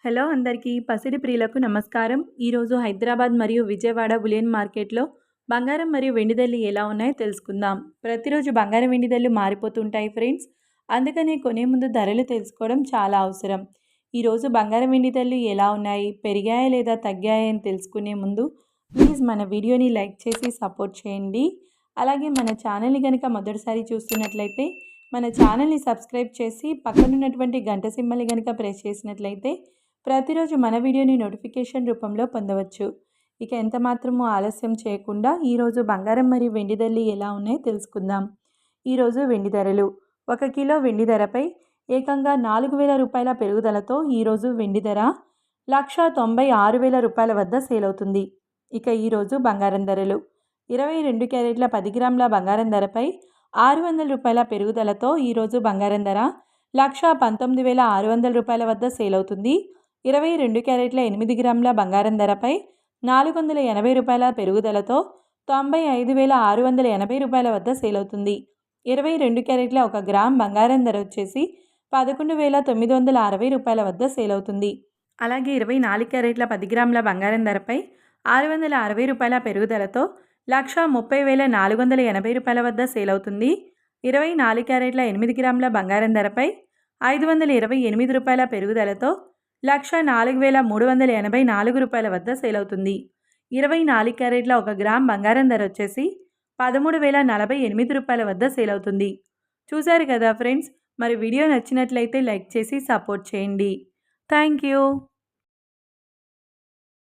Hello అందరికీ పసిడి ప్రియులకు నమస్కారం. ఈరోజు హైదరాబాద్ మరియు విజయవాడ బులియన్ మార్కెట్లో బంగారం మరియు వెండి ధరలు ఎలా ఉన్నాయో తెలుసుకుందాం. ప్రతిరోజు బంగారం వెండి ధరలు మారిపోతుంటాయి ఫ్రెండ్స్. అందుకనే కొనే ముందు ధరలు తెలుసుకోవడం చాలా అవసరం. ఈరోజు బంగారం వెండి ధరలు ఎలా ఉన్నాయి, పెరిగాయా లేదా తగ్గాయా అని తెలుసుకునే ముందు ప్లీజ్ మన వీడియోని లైక్ చేసి సపోర్ట్ చేయండి. అలాగే మన ఛానల్ని కనుక మొదటిసారి చూస్తున్నట్లయితే మన ఛానల్ని సబ్స్క్రైబ్ చేసి పక్కనున్నటువంటి గంట సింబల్ని కనుక ప్రెస్ చేసినట్లయితే ప్రతిరోజు మన వీడియోని నోటిఫికేషన్ రూపంలో పొందవచ్చు. ఇక ఎంత మాత్రమూ ఆలస్యం చేయకుండా ఈరోజు బంగారం మరియు వెండి ధరలు ఎలా ఉన్నాయో తెలుసుకుందాం. ఈరోజు వెండి ధరలు 1 కిలో వెండి ధరపై ఏకంగా 4,000 రూపాయల పెరుగుదలతో ఈరోజు వెండి ధర 1,96,000 రూపాయల వద్ద సేల్ అవుతుంది. ఇక ఈరోజు బంగారం ధరలు 22 క్యారెట్ల 10 గ్రాముల బంగారం ధరపై 600 రూపాయల పెరుగుదలతో ఈరోజు బంగారం ధర 1,19,600 రూపాయల వద్ద సేల్ అవుతుంది. 22 క్యారెట్ల 8 గ్రాముల బంగారం ధరపై 480 రూపాయల పెరుగుదలతో 95,680 రూపాయల వద్ద సేల్ అవుతుంది. 22 క్యారెట్ల 1 గ్రామ్ బంగారం ధర వచ్చేసి 11,960 రూపాయల వద్ద సేల్ అవుతుంది. అలాగే 24 క్యారెట్ల 10 గ్రాముల బంగారం ధరపై 660 రూపాయల పెరుగుదలతో 1,30,480 రూపాయల వద్ద సేల్ అవుతుంది. 24 క్యారెట్ల 8 గ్రాముల బంగారం ధరపై 528 రూపాయల పెరుగుదలతో 1,04,384 రూపాయల వద్ద సేల్ అవుతుంది. 24 క్యారెట్ల 1 గ్రామ్ బంగారం ధర వచ్చేసి 13,048 రూపాయల వద్ద సేల్ అవుతుంది. చూశారు కదా ఫ్రెండ్స్, మరి వీడియో నచ్చినట్లయితే లైక్ చేసి సపోర్ట్ చేయండి. Thank you.